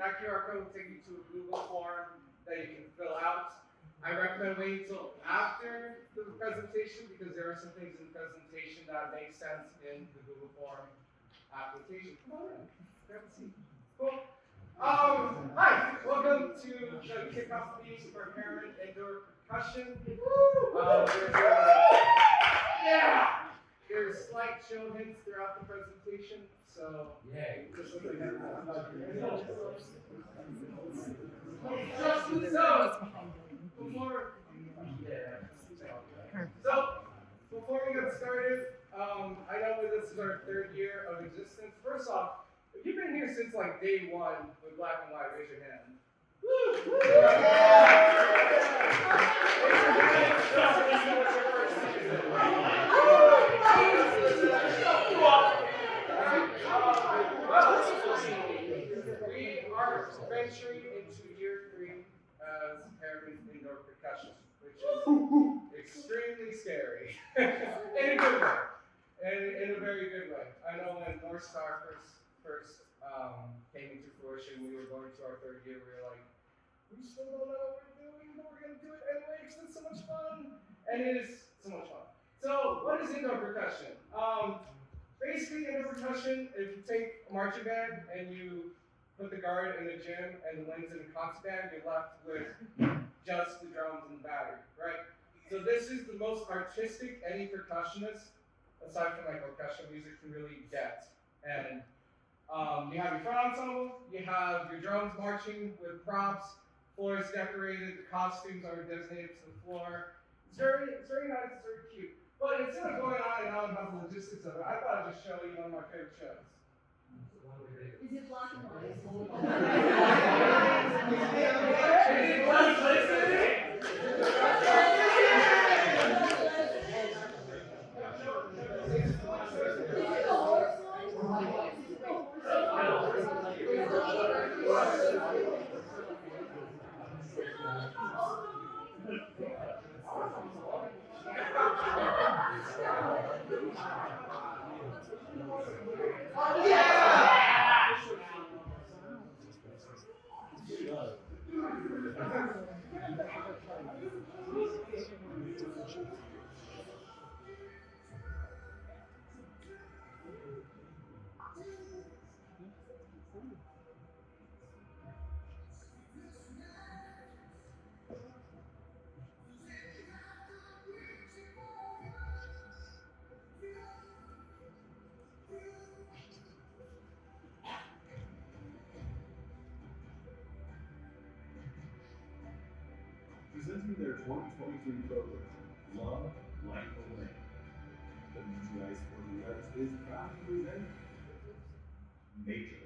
that QR code will take you to a Google form that you can fill out. I recommend waiting until after the presentation because there are some things in the presentation that make sense in the Google form application. Come on in, grab a seat. Cool. Hi, welcome to the kickoff meeting for Heron Indoor Percussion. There's slight show hints throughout the presentation, so just look at before we get started, I know that this is our third year of existence. First off, if you've been here since like day one with Black and White, raise your hand. We are venturing into year 3 as Heron Indoor Percussion, which is extremely scary in a good way, in a very good way. I know when North Star first came into fruition, we were going to our third year. We were like, we still don't know what we're doing, but we're gonna do it anyway because it's so much fun, and it is so much fun. So, what is indoor percussion? Basically, indoor percussion, if you take a marching band and you put the guard in the gym and the winds in the concert band, you're left with just the drums and the battery, right? So this is the most artistic any percussionist, aside from like orchestral music, can really get. And you have your front ensemble, you have your drums marching with props, floor is decorated, the costumes are designated to the floor. It's very nice, it's very cute. But instead of going on and on about the logistics of it, I thought I'd just show you one of my favorite shows. Is it black and white? Presenting their 2023 program, Love Light Away. WGI Sporting Arts is proud to present Matrix.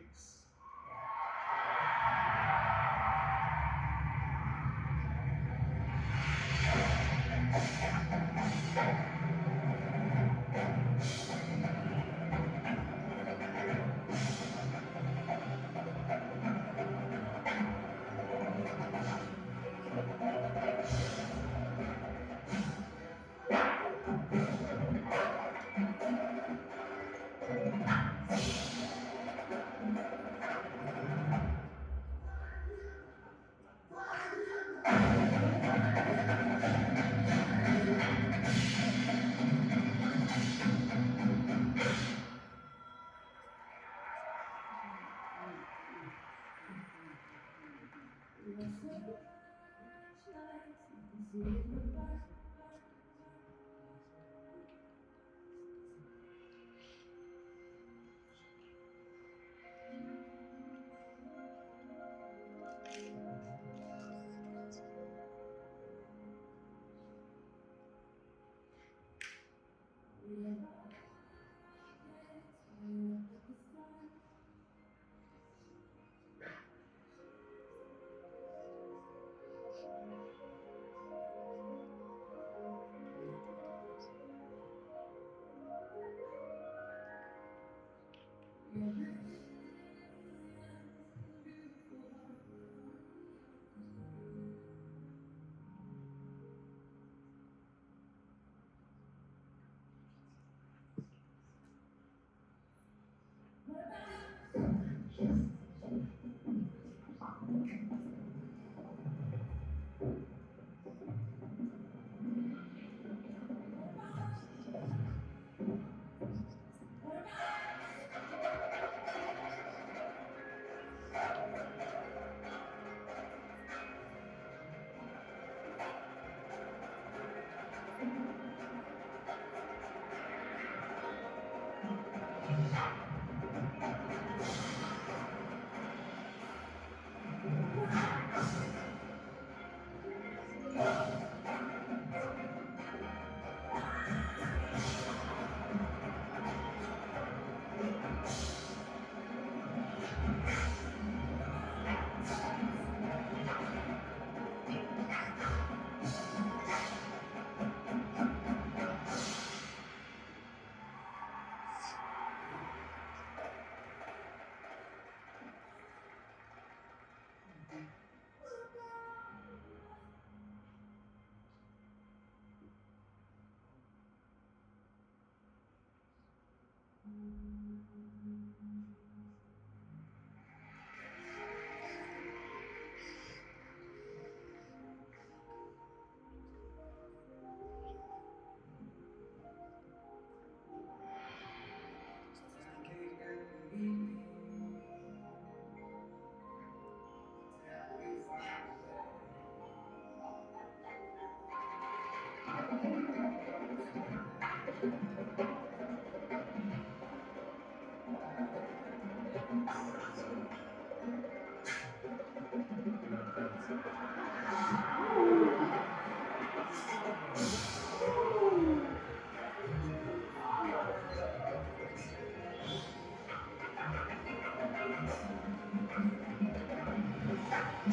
I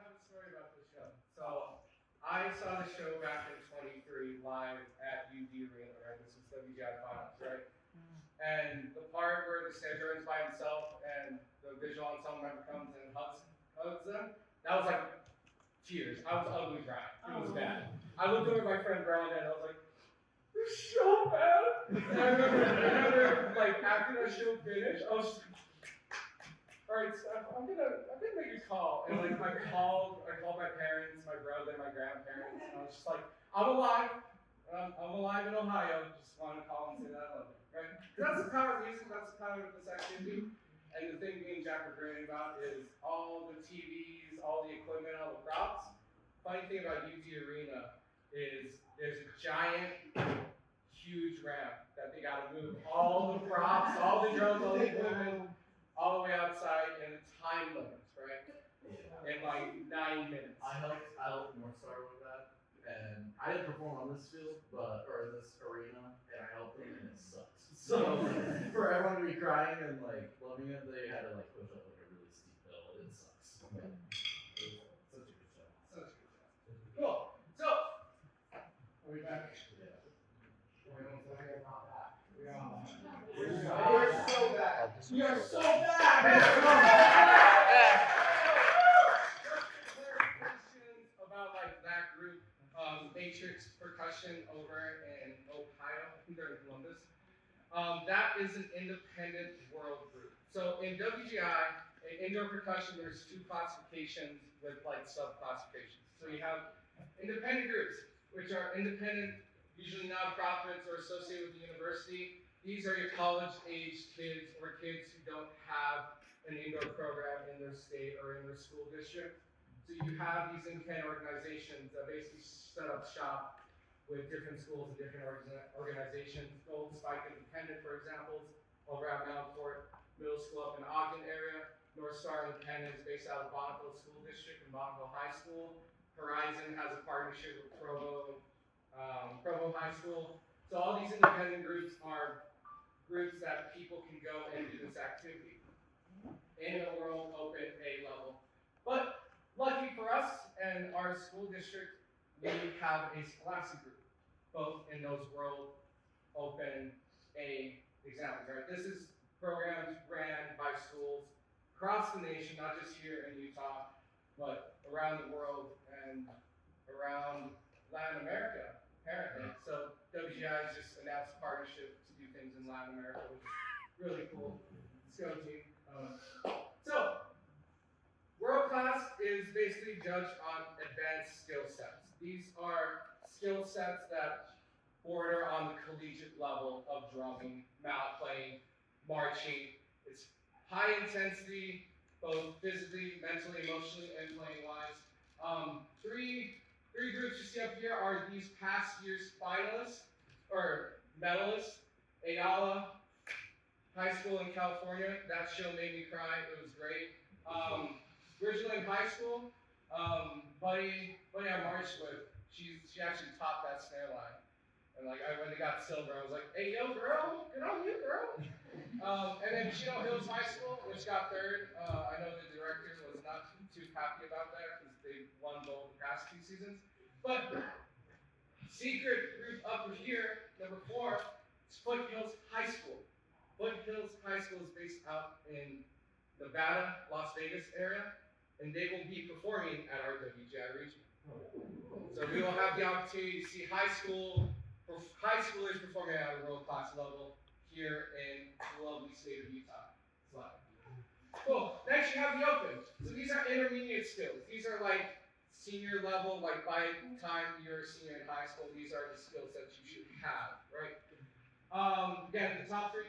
have a story about this show. So I saw the show back in 23 live at UD Arena, right? This was WGI Finals, right? And the part where the stage runs by himself and the visual ensemble member comes and hugs them, that was like tears. I was ugly crying. It was bad. I looked over at my friend Brian and I was like, "This is so bad." And I remember like after the show finished, I was just, "All right, Steph, I'm gonna make a call." And like I called my parents, my brother, my grandparents, and I was just like, "I'm alive. I'm alive in Ohio. Just wanted to call and say that I love you." Right? That's the power of music. That's the power of this activity. And the thing me and Jack were bragging about is all the TVs, all the equipment, all the props. Funny thing about UD Arena is there's a giant, huge ramp that they gotta move all the props, all the drums, all the equipment, all the way outside, and it's time limits, right? In like 9 minutes. I helped North Star with that, and I didn't perform on this field, or this arena, and I helped them, and it sucks. So for everyone to be crying and like loving it, they had to like push up like a really steep hill. It sucks. But it We are so bad! Questions about like that group, Matrix Percussion over in Ohio, I think they're in Columbus. That is an independent world group. So in WGI, in indoor percussion, there's two classifications with like sub-classifications. So you have independent groups, which are independent, usually nonprofits or associated with the university. These are your college-aged kids or kids who don't have an indoor program in their state or in their school district. So you have these independent organizations that basically set up shop with different schools and different organizations. Gold Spike Independent, for example, over at Mount Fort Middle School up in the Ogden area. North Star Independent is based out of Bonneville School District and Bonneville High School. Horizon has a partnership with Provo High School. So all these independent groups are groups that people can go and do this activity in a world open A level. But lucky for us and our school district, we have a scholastic group, both in those world open A examples, right? This is programs ran by schools across the nation, not just here in Utah, but around the world and around Latin America, apparently. So WGI has just announced a partnership to do things in Latin America, which is really cool. Let's go, team. So, world class is basically judged on advanced skill sets. These are skill sets that border on the collegiate level of drumming, mallet playing, marching. It's high intensity, both physically, mentally, emotionally, and playing wise. Three groups you see up here are these past year's finalists or medalists. Ayala High School in California. That show made me cry. It was great. Ridgeland High School. Buddy I marched with. She actually topped that snare line. And like when they got silver, I was like, "Hey yo, girl, good on you, girl." And then Chino Hills High School, which got third. I know the director was not too happy about that because they won gold the past 2 seasons. But secret group up here, number 4, is Foothills High School. Foothills High School is based out in Nevada, Las Vegas area, and they will be performing at our WGI region. So we will have the opportunity to see high schoolers performing at a world-class level here in the lovely state of Utah. Cool. Next you have the open. So these are intermediate skills. These are like senior level, like by the time you're a senior in high school, these are the skill sets you should have, right? Again, the top 3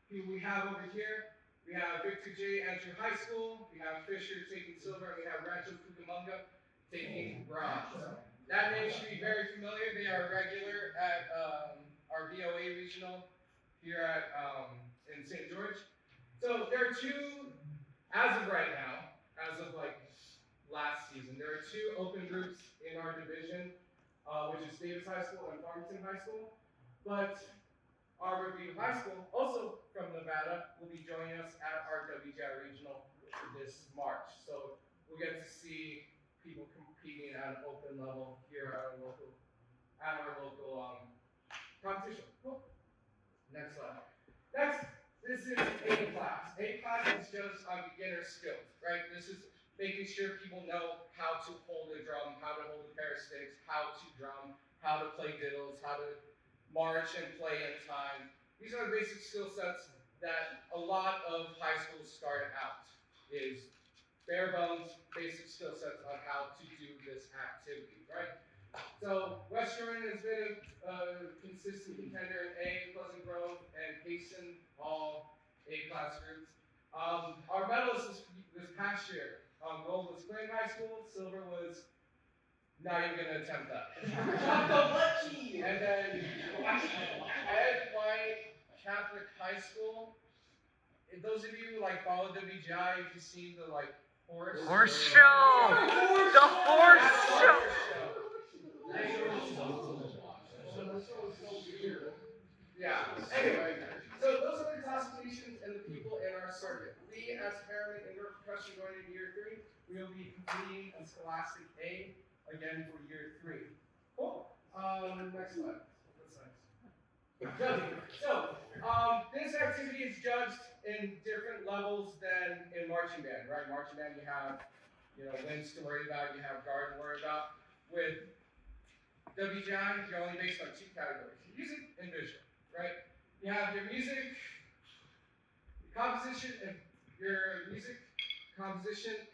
people we have over here, we have Victor J. Andrew High School, we have Fisher taking silver, and we have Rancho Cucamonga taking bronze. That name should be very familiar. They are regular at our VOA regional here at in St. George. So there are 2, as of right now, as of like last season, there are 2 open groups in our division, which is Davis High School and Farmington High School. But our Review High School, also from Nevada, will be joining us at our WGI regional this March. So we'll get to see people competing at an open level here at our local competition. Cool. Next slide. This is A class. A class is just on beginner skills, right? This is making sure people know how to hold a drum, how to hold a pair of sticks, how to drum, how to play diddles, how to march and play in time. These are the basic skill sets that a lot of high schools start out, is bare bones, basic skill sets on how to do this activity, right? So Western has been a consistent contender in A, Pleasant Grove, and Payson, all A-class groups. Our medalists this past year, gold was Clinton High School, silver was not even going to attempt that. And then Ed White Catholic High School. Those of you who like follow WGI, you've seen the like horse show. The horse show. Yeah. Anyway, so those are the classifications and the people in our circuit. We, as Harriman Indoor Percussion, going into year 3, we will be completing a Scholastic A again for year 3. Cool. Next slide. What's next? So, this activity is judged in different levels than in marching band, right? Marching band, you have, winds to worry about, you have guard to worry about. With WGI, you're only based on 2 categories: music and visual, right? You have your music composition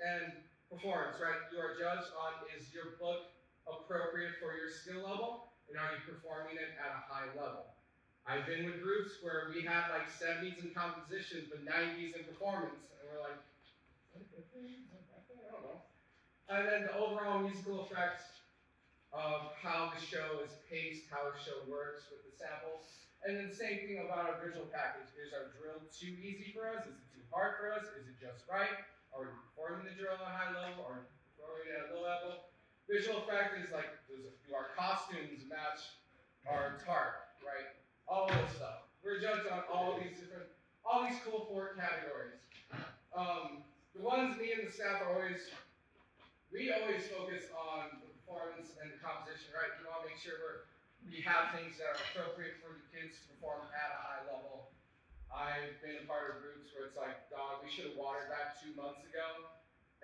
and performance, right? You are judged on, is your book appropriate for your skill level, and are you performing it at a high level? I've been with groups where we had like 70s in composition, but 90s in performance, and we're like, I don't know. And then the overall musical effects of how the show is paced, how the show works with the samples. And then the same thing about our visual package. Is our drill too easy for us? Is it too hard for us? Is it just right? Are we performing the drill at a high level or performing it at a low level? Visual effect is like, do our costumes match our tarp, right? All this stuff. We're judged on all these cool 4 categories. The ones me and the staff we always focus on the performance and the composition, right? We want to make sure we have things that are appropriate for the kids to perform at a high level. I've been a part of groups where it's like, dog, we should have watered back 2 months ago.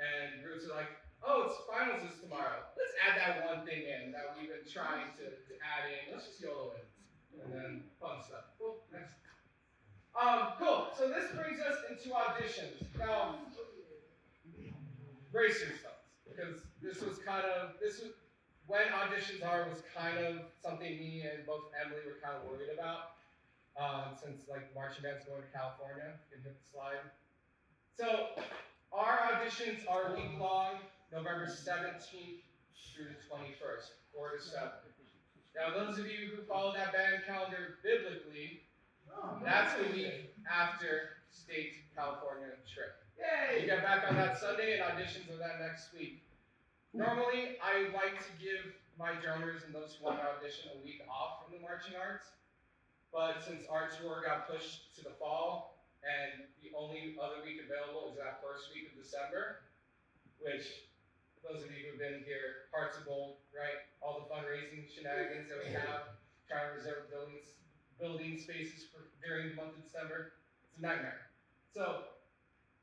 And groups are like, oh, it's finals is tomorrow. Let's add that one thing in that we've been trying to add in. Let's just YOLO it. And then fun stuff. Cool, next. Cool, so this brings us into auditions. Now, brace yourselves, because when auditions was kind of something me and both Emily were kind of worried about, since like marching band's going to California. You can hit the slide. So our auditions are week long, November 17th through the 21st, 4 to 7. Now those of you who follow that band calendar biblically, that's the week after state California trip. Yay! You get back on that Sunday and auditions are that next week. Normally, I like to give my drummers and those who want to audition a week off from the marching arts, but since our tour got pushed to the fall, and the only other week available is that first week of December, which, those of you who've been here, Hearts of Gold, right? All the fundraising shenanigans that we have, trying to reserve building spaces during the month of December, it's a nightmare. So,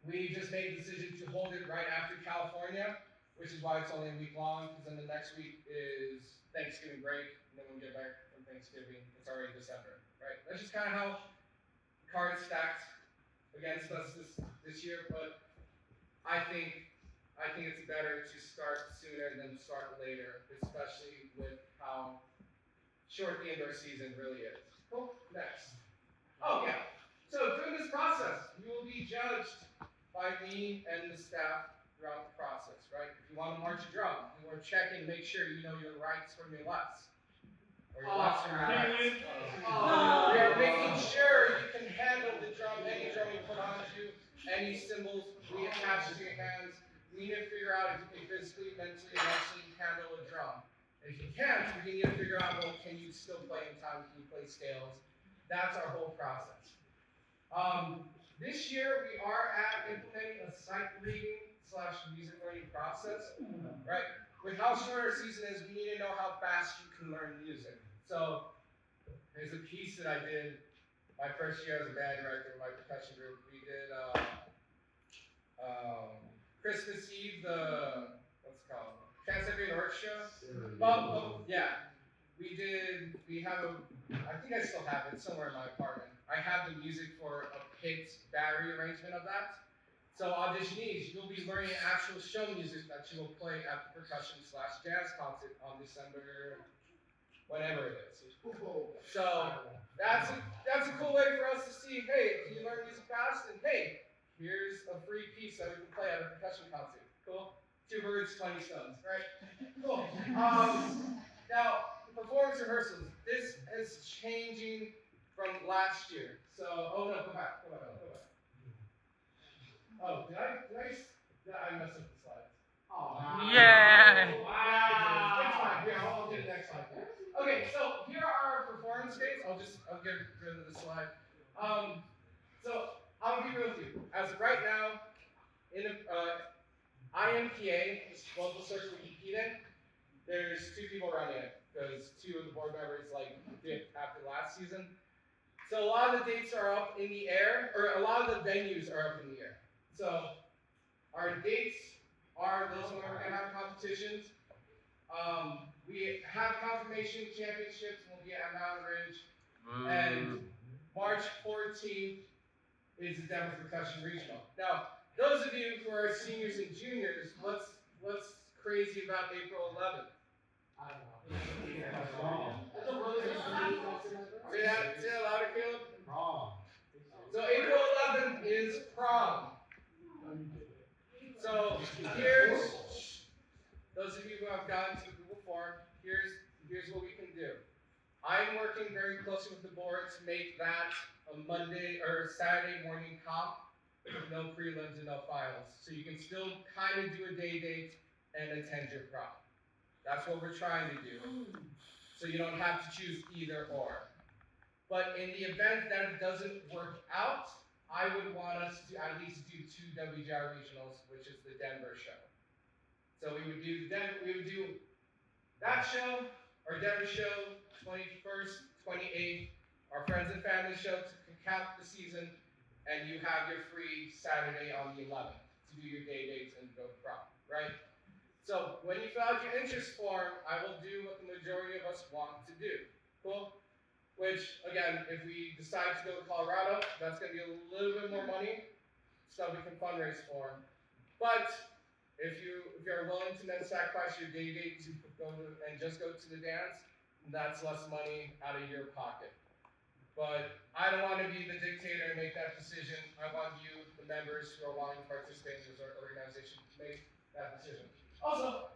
we just made the decision to hold it right after California, which is why it's only a week long, because then the next week is Thanksgiving break, and then when we get back from Thanksgiving, it's already December, right? That's just kind of how the cards stacked against us this year, but I think it's better to start sooner than start later, especially with how short the indoor season really is. Cool, next. Oh yeah, so during this process, you will be judged by me and the staff throughout the process, right? If you want to march a drum, you want to check and make sure you know your rights from your lefts. Or your lefts from your rights. We are making sure you can handle the drum, any drum you put on you, any cymbals we attach to your hands. We need to figure out if you can physically, mentally, emotionally handle a drum. And if you can't, we need to figure out, well, can you still play in time? Can you play scales? That's our whole process. This year, we are implementing a sight reading / music learning process, right? With how short our season is, we need to know how fast you can learn music. So, there's a piece that I did my first year as a band director with my percussion group. We did Christmas Eve, what's it called? Trans-Siberian Orchestra? Yeah. I think I still have it somewhere in my apartment. I have the music for a picked battery arrangement of that. So auditionees, you'll be learning actual show music that you will play at the percussion / jazz concert on December, whatever it is. So that's a cool way for us to see, hey, can you learn music fast? And hey, here's a free piece that we can play at a percussion concert. Cool? 2 birds, 20 stones, right? Cool. Now, performance rehearsals. This is changing from last year. So, oh no, go back. Oh, did I messed up the slides? Oh, Yeah. Wow. It's fine. Here, I'll do the next slide. Okay, so here are our performance days. I'll get rid of the slide. So I'll be real with you. As of right now, in IMPA, this local search we compete in, there's 2 people running it because 2 of the board members dipped after last season. So a lot of the dates are up in the air, or a lot of the venues are up in the air. So our dates are those when we're gonna have competitions. We have confirmation championships will be at Mountain Ridge, and March 14th is the Denver Percussion Regional. Now, those of you who are seniors and juniors, what's crazy about April 11th? I don't know. Say that louder, Caleb. Wrong. So April 11th is prom. So here's, those of you who have gone to Google Form, here's what we can do. I'm working very closely with the board to make that a Monday or Saturday morning comp with no prelims and no finals. So you can still kind of do a day date and attend your prom. That's what we're trying to do. So you don't have to choose either or. But in the event that it doesn't work out, I would want us to at least do 2 WGR regionals, which is the Denver show. So we would do that show, our Denver show, 21st, 28th, our friends and family show to cap the season, and you have your free Saturday on the 11th to do your day dates and go to prom, right? So when you fill out your interest form, I will do what the majority of us want to do. Cool? Which, again, if we decide to go to Colorado, that's going to be a little bit more money, stuff we can fundraise for. But if you're willing to then sacrifice your day date to go to, and just go to the dance, that's less money out of your pocket. But I don't want to be the dictator and make that decision. I want you, the members who are wanting to participate in this organization, to make that decision. Also,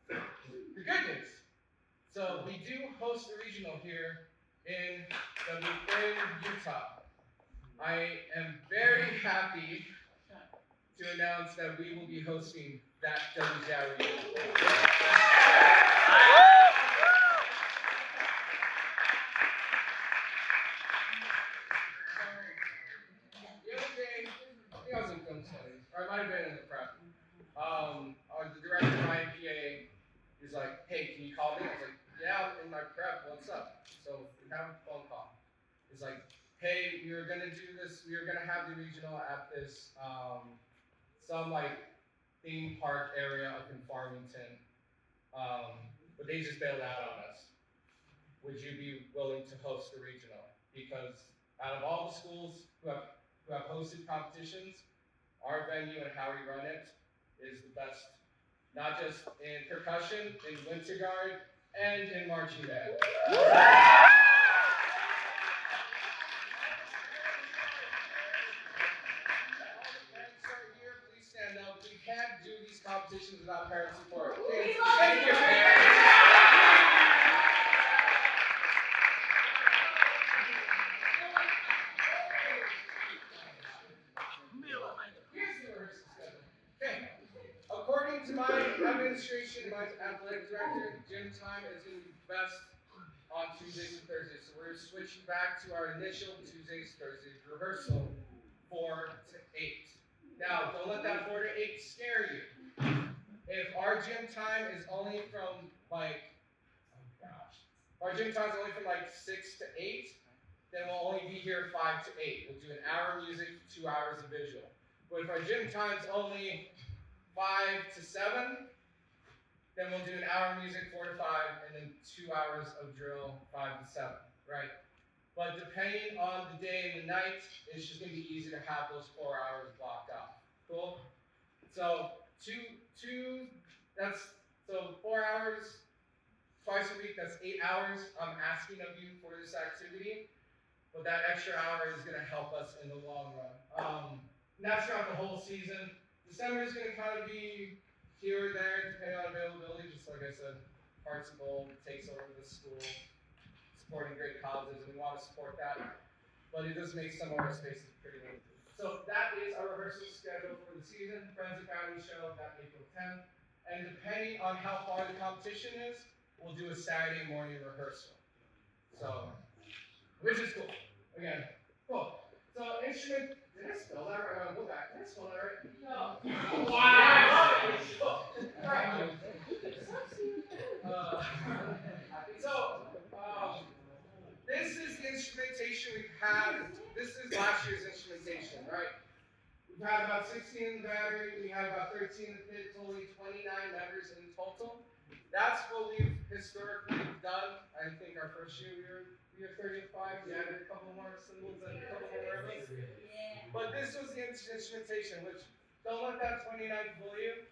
the good news. So we do host a regional here in Utah. I am very happy to announce that we will be hosting that WGR regional. The other day, I think I was in film studies, or I might have been in the prep. The director of my MPA is like, hey, can you call me? I was like, yeah, I'm in my prep, what's up? So we have a phone call. It's like, hey, we were gonna do this, we were gonna have the regional at this, some like theme park area up in Farmington, but they just bailed out on us. Would you be willing to host the regional? Because out of all the schools who have hosted competitions, our venue and how we run it is the best, not just in percussion, in Winter Guard, and in marching band. Please stand up. We can't do these competitions without parent support. Please, thank you, parents. Here's the rehearsal schedule. Okay. According to my administration, my athletic director, gym time is going to be best on Tuesdays and Thursdays. So we're switching back to our initial Tuesdays, Thursdays rehearsal, 4 to 8. Now, don't let that 4 to 8 scare you. If our gym time is only from like, our gym time is only from like 6 to 8, then we'll only be here 5 to 8. We'll do an hour of music, 2 hours of visual. But if our gym time is only 5 to 7, then we'll do an hour of music, 4 to 5, and then 2 hours of drill, 5 to 7, right? But depending on the day and the night, it's just gonna be easy to have those 4 hours blocked out. Cool? So 4 hours, twice a week, that's 8 hours I'm asking of you for this activity. But that extra hour is gonna help us in the long run. And that's throughout the whole season. December is going to kind of be here or there, depending on availability. Just like I said, Hearts of Gold takes over the school, supporting great causes, and we want to support that. But it does make some of our spaces pretty limited. So that is our rehearsal schedule for the season. Friends and Family Show, that April 10th. And depending on how far the competition is, we'll do a Saturday morning rehearsal. So, which is cool. Again, cool. So instrument. Did I spell that right? Go back. Did I spell that right? No. Wow! Right. This is the instrumentation 13 kids, only 29 members in total. That's what we've historically done. I think our first year we were 35. We added a couple more symbols and a couple more ribbons. But this was the instrumentation, which don't let that 29 fool you.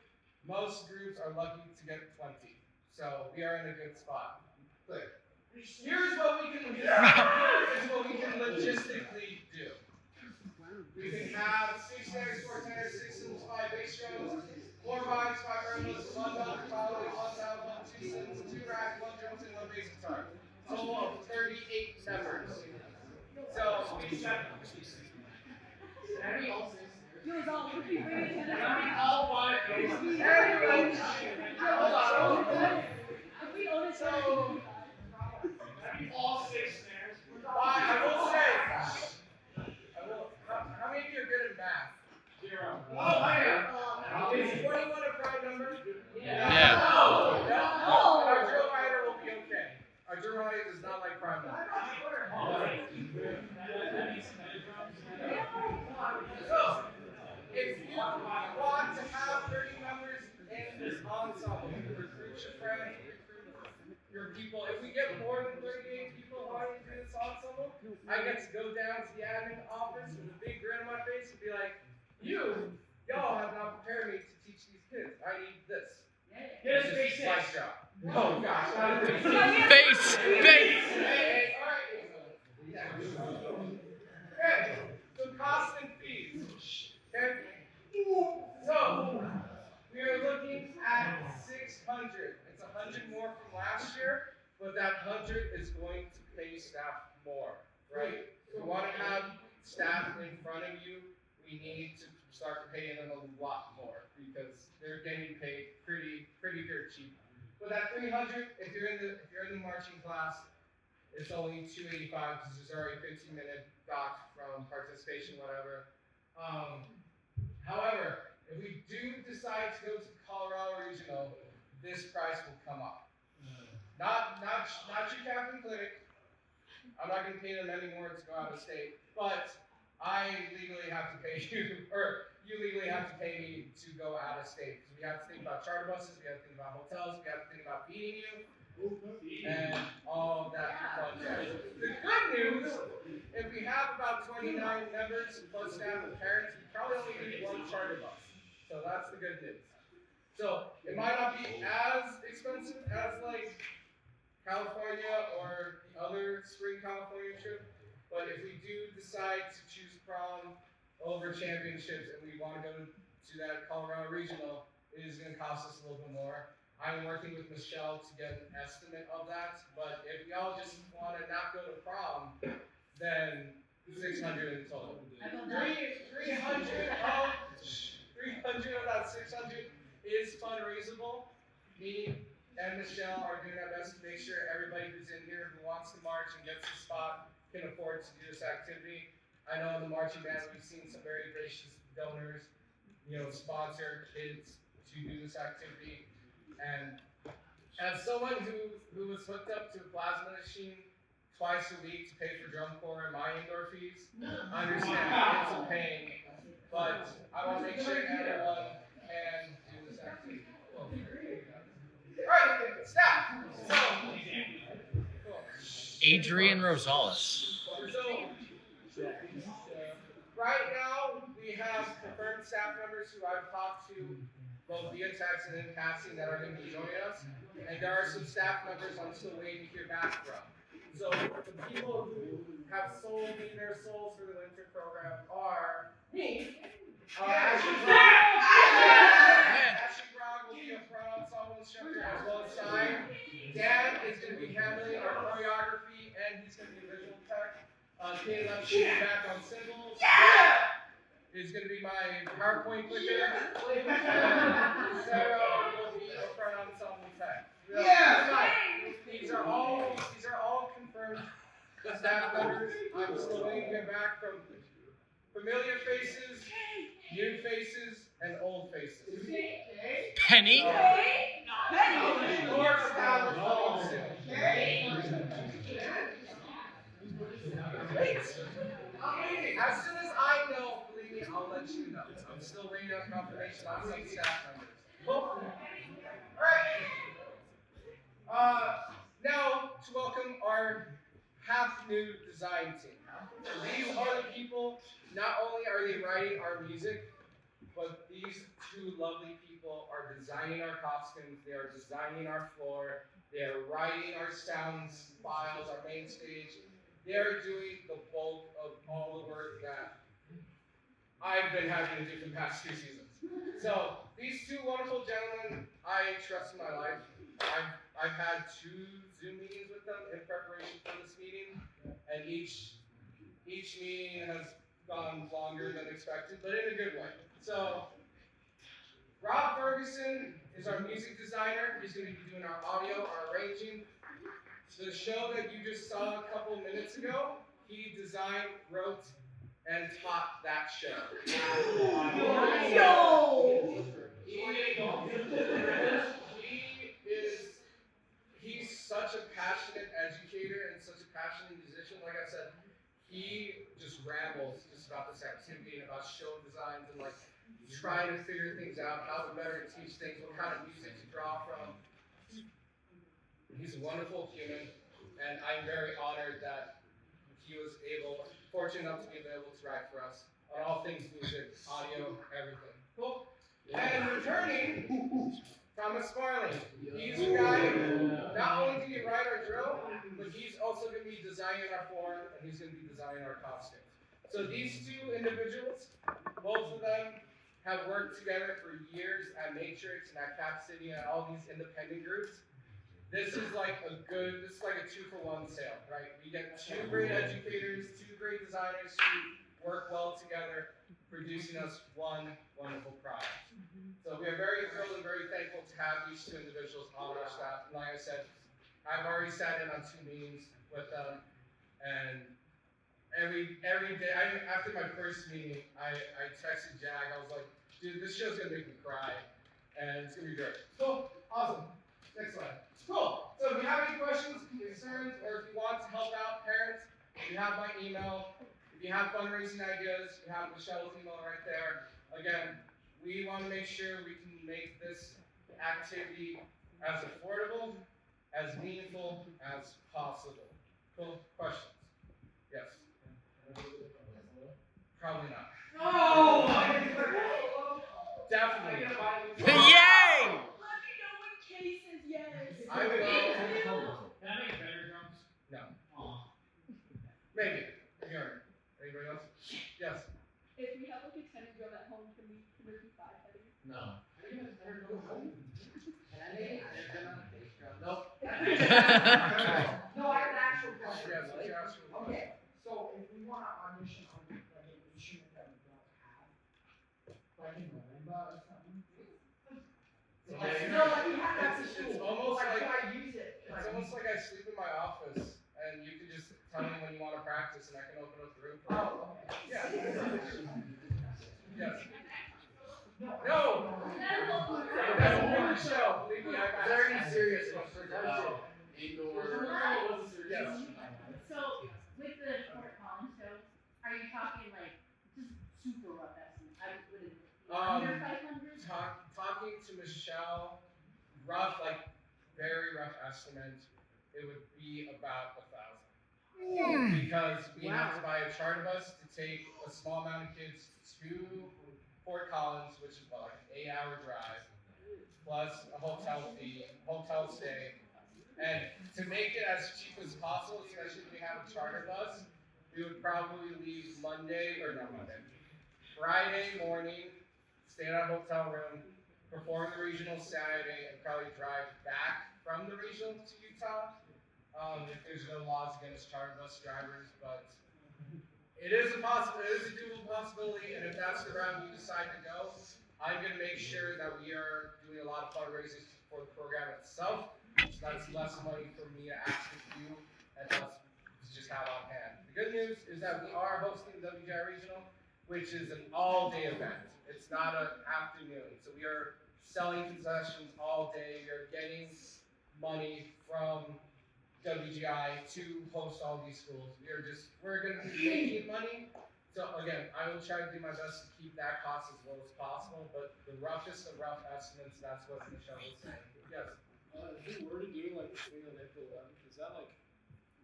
Most groups are lucky to get 20. So we are in a good spot. Clear. Here's what we can logistically do. We can have 6 tenors, 4 tenors, 6 cymbals, 5 bass drums, 4 vibes, 5 marimbas, 1 bell, 1 poly, 1 sound, 1 2 cymbals, 2 rack, 1 drums, and 1 bass guitar. Total of 38 members. So we You was all looking for each other. all 5 bass. If we own it, So All 6 snares. I will say. How many of you are good at math? 0. Oh, I am. Is 21 a prime number? Yeah. No. Our drill writer will be okay. Our drill writer does not like prime numbers. So, if you want to have 30 members in this ensemble, recruit your friends, recruit your people. If we get more than 38 people wanting to do this ensemble, I get to go down to the admin office with a big grin on my face and be like, y'all have not prepared me to teach these kids. I need this. Get us This is basics. my job. Oh gosh, not a big Bass. Bass. Hey, all right. Okay, so costs and fees. Okay? So, we are looking at 600. It's 100 more from last year, but that 100 is going to pay staff more, right? If we want to have staff in front of you, we need to start paying them a lot more because they're getting paid pretty dirt cheap. But that 300, if you're in the marching class, it's only 285 because there's already 15-minute dock from participation, whatever. However, if we do decide to go to Colorado Regional, this price will come up. Not your Captain Clinic. I'm not going to pay them any more to go out of state, but I legally have to pay you, or you legally have to pay me to go out of state. So we have to think about charter buses, we have to think about hotels, we have to think about feeding you, and all of that fun stuff. The good news, if we have about 29 members plus staff and parents, we probably only need 1 charter bus. So that's the good news. So it might not be as expensive as like California or the other spring California trip, but if we do decide to choose prom over championships and we want to go to that Colorado Regional, it is going to cost us a little bit more. I'm working with Michelle to get an estimate of that, but if y'all just want to not go to prom, then 600 in total. 300 of that 600 is fundraisable. Me and Michelle are doing our best to make sure everybody who's in here who wants to march and gets a spot can afford to do this activity. I know in the marching band we've seen some very gracious donors, sponsor kids to do this activity. And as someone who was hooked up to a plasma machine twice a week to pay for drum corps and my indoor fees, I understand it's a pain, but I want to make sure everyone can do this activity. Alright, staff. So, cool. Adrian Rosales. So, right now, we have confirmed staff members who I've talked to both via text and in passing that are going to be joining us. And there are some staff members I'm still waiting to hear back from. So, the people who have sold me their souls for the winter program are me. Ashley Brown will be a front ensemble instructor as well as Stein. Dan is going to be handling our choreography and he's going to be a visual tech. Caleb will be back on cymbals. Is going to be my PowerPoint clicker. Sarah will be a front ensemble tech. These are all confirmed staff members. I'm still waiting to hear back from familiar faces, new faces, and old faces. Penny. More staff are following soon. As soon as I know, believe me, I'll let you know. I'm still waiting on confirmation on some staff members. Cool. Alright. Now to welcome our half new design team. These are the people, not only are they writing our music, but these two lovely people are designing our costumes, they are designing our floor, they are writing our sounds files, our main stage. They are doing the bulk of all the work that I've been having to do for the past 2 seasons. So these two wonderful gentlemen, I trust in my life. I've had 2 Zoom meetings with them in preparation for this meeting, and each meeting has gone longer than expected, but in a good way. So Rob Ferguson is our music designer. He's going to be doing our audio, our arranging. The show that you just saw a couple minutes ago, he designed, wrote, and taught that show. He's such a passionate educator and such a passionate musician. Like I said, he just rambles just about this activity and about show designs and like trying to figure things out, how to better teach things, what kind of music to draw from. He's a wonderful human, and I'm very honored that he was fortunate enough to be available to write for us on all things music, audio, everything. Cool. And returning, Thomas Farley. He's the guy, not only did he write our drill, but he's also going to be designing our form, and he's going to be designing our costumes. So these 2 individuals, both of them have worked together for years at Matrix and at Cap City and all these independent groups. This is like a 2-for-1 sale, right? We get 2 great educators, 2 great designers who work well together, producing us one wonderful product. So we are very thrilled and very thankful to have these 2 individuals on our staff. And like I said, I've already sat in on 2 meetings with them, and every day, after my first meeting, I texted Jag. I was like, dude, this show's gonna make me cry, and it's gonna be great. Cool, awesome. Next slide. Cool. So if you have any questions, concerns, or if you want to help out parents, you have my email. If you have fundraising ideas, you have Michelle's email right there. Again, we want to make sure we can make this activity as affordable, as meaningful as possible. Cool. Questions? Yes. Probably not. Oh! Definitely. Yay! Let me know when Kay says yes. I will. Can I make better drums? No. Aw. Maybe. Here. Anybody else? Yes. If we have like a tennis drum at home, can we do 5 headings? No. Nope. No, I have an actual question. Yes, what's your actual question? Okay, so if we want to audition on like an instrument that we don't have, like in marimba or something. Okay. No, like we have that in It's school. almost like- can I use it? It's almost like I sleep in my office, and you can just tell me when you want to practice, and I can open up the room for you. Oh, okay. Yeah. Yes. No. No! It doesn't make the show. Believe me, I've asked. Very serious questions about indoor. Yes. So, with the Fort Collins show, are you talking like just super rough estimate? I wouldn't. Under 500? Talking to Michelle, rough, like very rough estimate, it would be about 1,000. Because we have to buy a charter bus to take a small amount of kids to Fort Collins, which is like an 8-hour drive, plus a hotel fee, hotel stay. And to make it as cheap as possible, especially if we have a charter bus, we would probably leave Friday morning, stay in our hotel room, perform the regional Saturday, and probably drive back from the regional to Utah. If there's no laws against charter bus drivers, but it is a doable possibility, and if that's the route we decide to go, I'm going to make sure that we are doing a lot of fundraisers for the program itself, so that's less money for me to actually do, and less to just have on hand. The good news is that we are hosting the WGI Regional, which is an all-day event. It's not an afternoon, so we are selling concessions all day. We are getting money from WGI to host all these schools. We're going to be making money, so So again, I will try to do my best to keep that cost as low as possible, but the roughest of rough estimates, that's what Michelle was saying. Yes. If we were to do like the swing on April 11th, is that like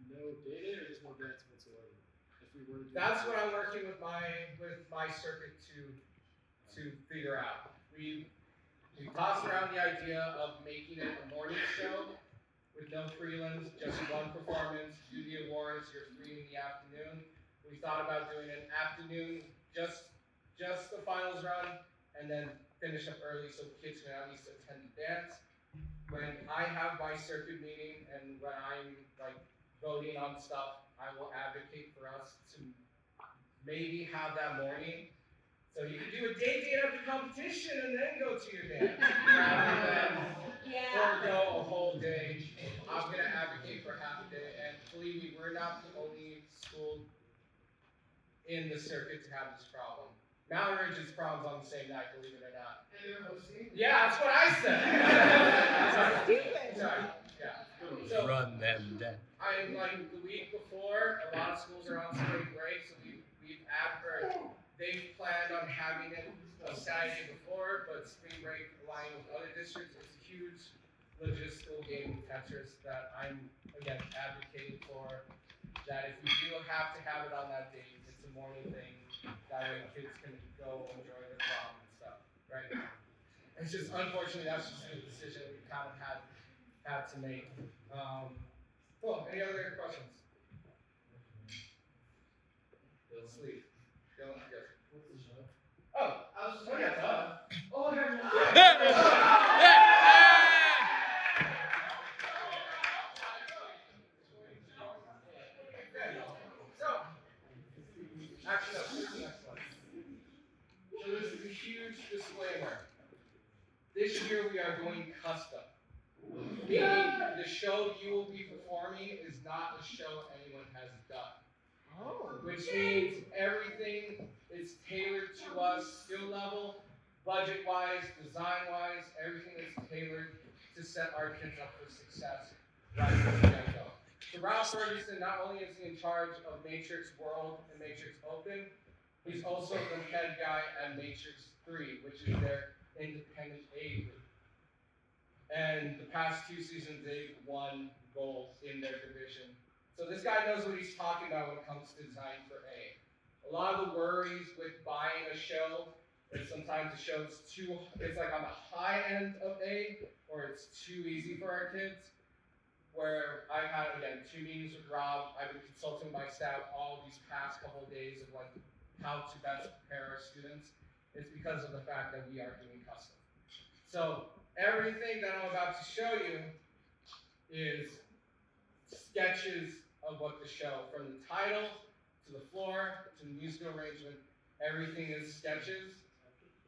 no data or just no grants whatsoever? If we were to do That's what I'm working with my circuit to figure out. We tossed around the idea of making it a morning show with no prelims, just one performance, do the awards, you're free in the afternoon. We thought about doing an afternoon, just the finals run, and then finish up early so kids can at least attend the dance. When I have my circuit meeting and when I'm like voting on stuff, I will advocate for us to maybe have that morning. So you can do a day at the competition and then go to your dance. Rather than forego a whole day. I'm gonna advocate for half a day, and believe me, we're not the only school in the circuit to have this problem. Mountain Ridge's problems on the same night, believe it or not. And they're hosting. Yeah, that's what I said. Sorry. Yeah. So Run them dead. I'm like the week before, a lot of schools are on spring break, so they've planned on having it a Saturday before, but spring break aligned with other districts. It's a huge logistical game of Tetris that I'm again advocating for. That if we do have to have it on that date, it's a morning thing. That way kids can go enjoy their prom and stuff, right? It's just unfortunately that's just a decision we kind of had to make. Cool. Any other questions? Sleep. Don't forget. What's the show? Oh, I was just oh yeah. oh, never mind. So, actually, no, here's the next one. So this is a huge disclaimer. This year we are going custom. Meaning the show you will be performing is not a show anyone has done. Which means everything is tailored to us, skill level, budget-wise, design-wise, everything is tailored to set our kids up for success right from the get-go. So Ralph Ferguson, not only is he in charge of Matrix World and Matrix Open, he's also the head guy at Matrix 3, which is their independent A group. And the past 2 seasons, they've won gold in their division. So this guy knows what he's talking about when it comes to design for A. A lot of the worries with buying a show is sometimes the show's it's like on the high end of A, or it's too easy for our kids. Where I've had, again, 2 meetings with Rob, I've been consulting my staff all these past couple of days of like how to best prepare our students. It's because of the fact that we are doing custom. So everything that I'm about to show you is sketches of what the show, from the title to the floor to the musical arrangement, everything is sketches,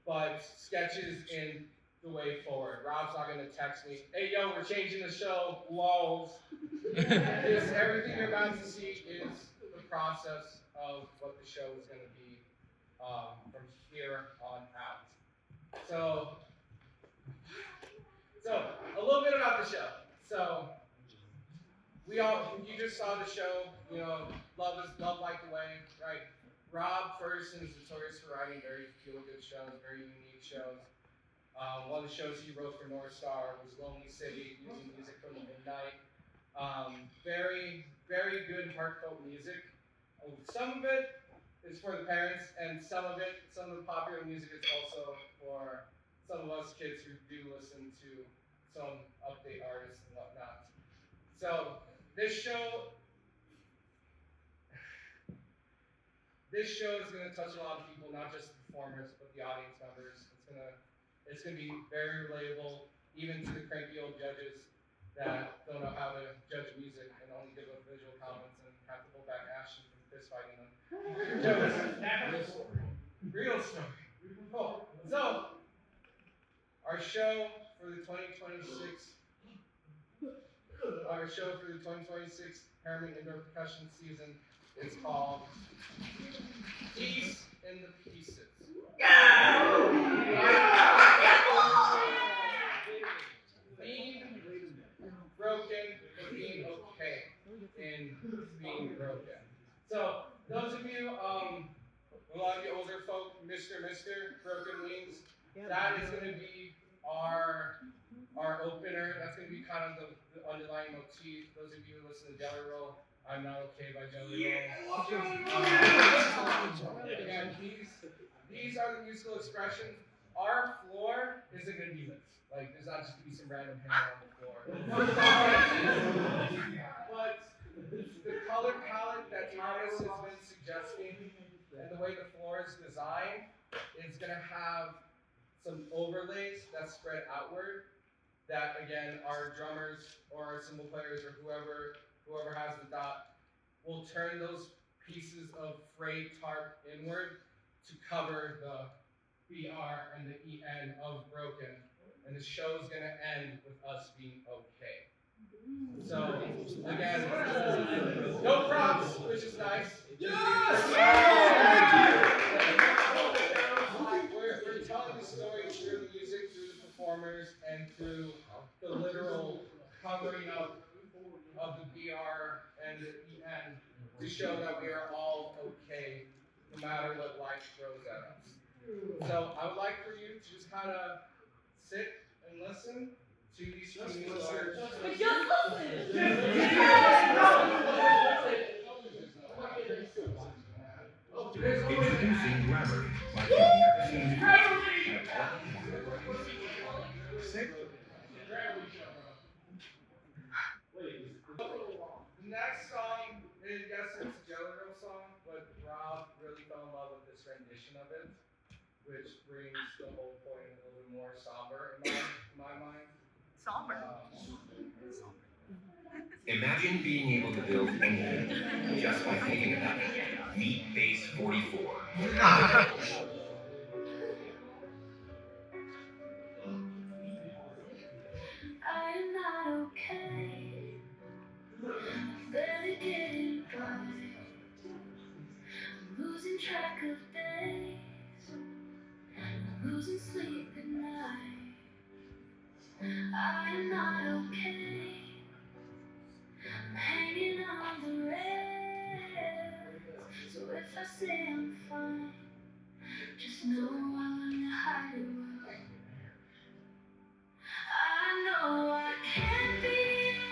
but sketches in the way forward. Rob's not gonna text me, hey yo, we're changing the show, lols. Everything you're about to see is the process of what the show is gonna be from here on out. So a little bit about the show. So you just saw the show, you know, Love Like the Way, right? Rob Ferguson is notorious for writing very feel-good shows, very unique shows. One of the shows he wrote for North Star was Lonely City, using music from the midnight. Very, very good heartfelt music. Some of it is for the parents, and some of the popular music is also for some of us kids who do listen to some update artists and whatnot. So this show is going to touch a lot of people, not just the performers, but the audience members. It's going to be very relatable, even to the cranky old judges that don't know how to judge music and only give up visual comments and have to hold back Ashton from fist fighting them. Real story. Cool. So, our show for the 2026 Harriman Indoor Percussion season is called Peace in the Pieces. Being broken, but being okay in being broken. So, those of you Mr. Broken Wings. That is going to be our opener. That's going to be kind of the underlying motif. Those of you who listen to Jelly Roll, I'm Not Okay by Jelly Roll. Again, these are the musical expressions. Our floor isn't going to be lit. Like, there's not just going to be some random hair on the floor. But the color palette that Thomas has been suggesting and the way the floor is designed is going to have some overlays that spread outward that, again, our drummers or our cymbal players or whoever has the dot will turn those pieces of frayed tarp inward to cover the BR and the EN of Broken. And the show's gonna end with us being okay. So, again, no props, which is nice. We're telling the story through the music, through the performers, and through the literal covering up of the BR and the EN to show that we are all okay, no matter what life throws at us. So I would like for you to just kind of sit and listen to these few words. Introducing Grammar by The next song is, yes, it's a Jelly Roll song, but Rob really fell in love with this rendition of it, which brings the whole point a little bit more somber in my mind. Somber. Imagine being able to build anything just by thinking about it. Meet Base 44. I'm not okay. Barely getting by. I'm losing track of days. I'm losing sleep at night. I'm not okay. I'm hanging on the rails. So if I say I'm fine, just know I learned to hide it well. I know I can't be the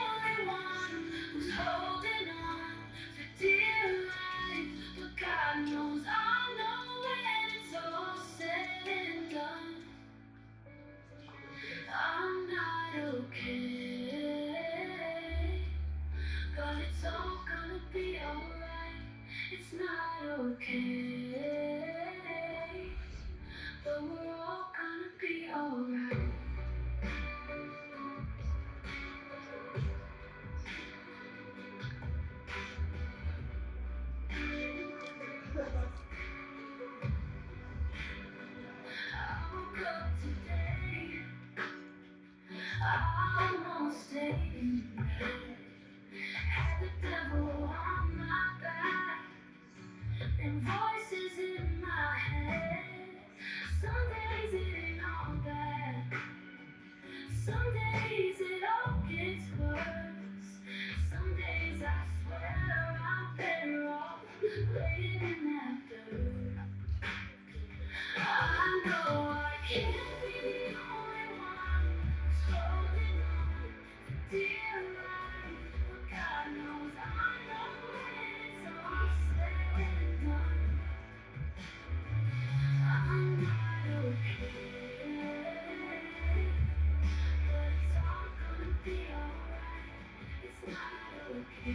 only one who's holding on for dear life, but God knows I know when it's all said and done, I'm not okay, but it's all gonna be alright. It's not okay, but we're all gonna be alright. I woke up today, I almost stayed in bed. Had the devil on my back and voices in my head. Some days it ain't all bad, some days it all gets worse. Some days I swear I'm better off laying in that dirt. I know I can't be the only one who's holding on for dear life, but God knows I know when it's all said and done, I'm not okay, but it's all gonna be alright. It's not okay,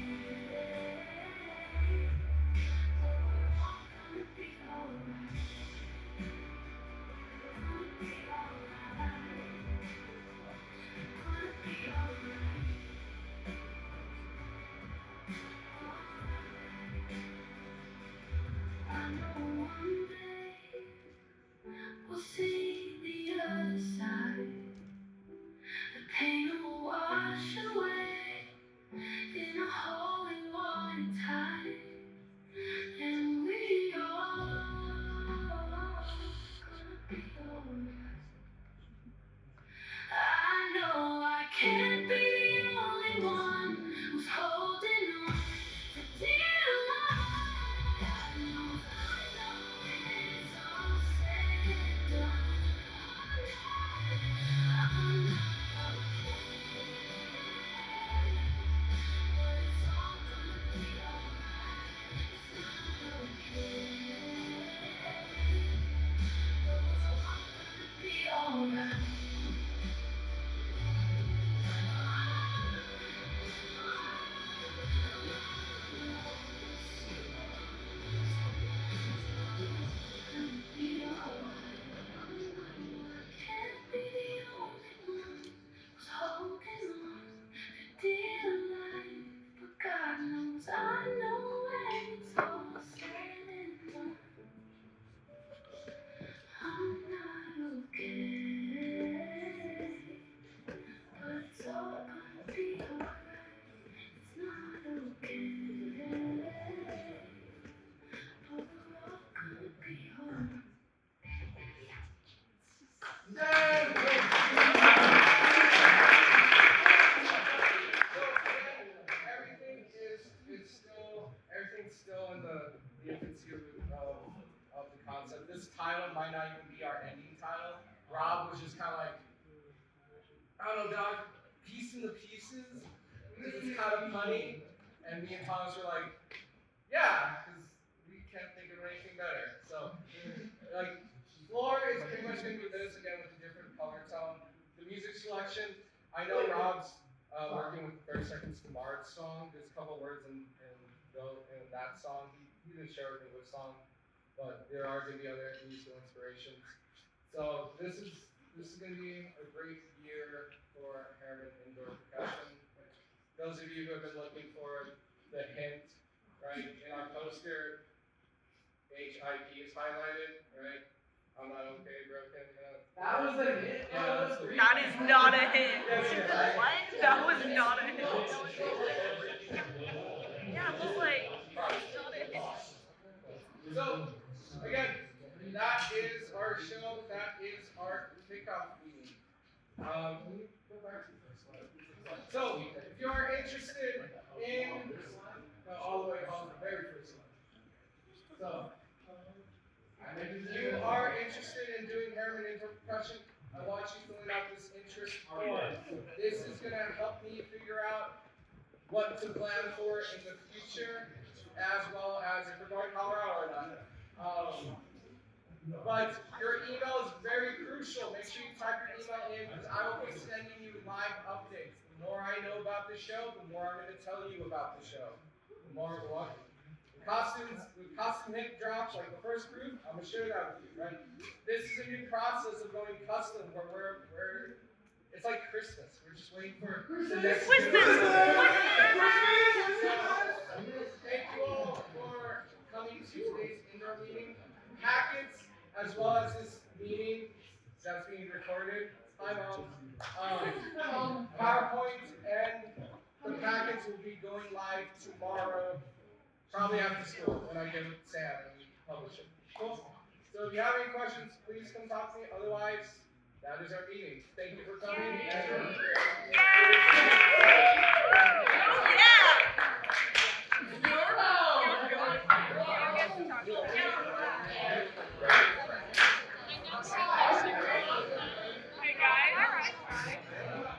but we're all gonna be alright. I know one day we'll see the other side. The pain will wash away in a holy water tide, and we all gonna be alright. I know I can't be the only one who's holding on for dear life. God knows I know when it's all said I don't know, dog, piecing the pieces, because it's kind of funny. And me and Thomas were like, yeah, because we can't think of anything better. So, like, floor is pretty much going to be this again with a different color tone. The music selection, I know Rob's working with 30 Seconds to Mars song. There's a couple words in that song. He didn't share with me which song, but there are going to be other musical inspirations. So this is going to be a great year for Harriman Indoor Percussion. Those of you who have been looking for the hint, right, in our poster, HIP is highlighted, right? I'm not okay, broken. That was a hit. Yeah, that's the That is not a hit. Yes, it is. What? That was not a hit. Yeah, but like, not a hit. So, again, that is our show. That is our kickoff meeting. So, if you are interested in, all the way on the very first one. So, if you are interested in doing Harriman Indoor Percussion, I want you filling out this interest form. This is going to help me figure out what to plan for in the future, as well as if we're going to Colorado or not. But your email is very crucial. Make sure you type your email in because I will be sending you live updates. The more I know about the show, the more I'm going to tell you about the show. The more what? Custom hit drops, like the first group, I'm going to share that with you, right? This is a new process of going custom where we're it's like Christmas. We're just waiting for the next Thank you all for coming to today's indoor meeting. Packets, as well as this meeting that's being recorded. Hi, Mom. PowerPoint and the packets will be going live tomorrow, probably after school when I give it to Sam and we publish it. Cool. So if you have any questions, please come talk to me. Otherwise, that is our meeting. Thank you for coming.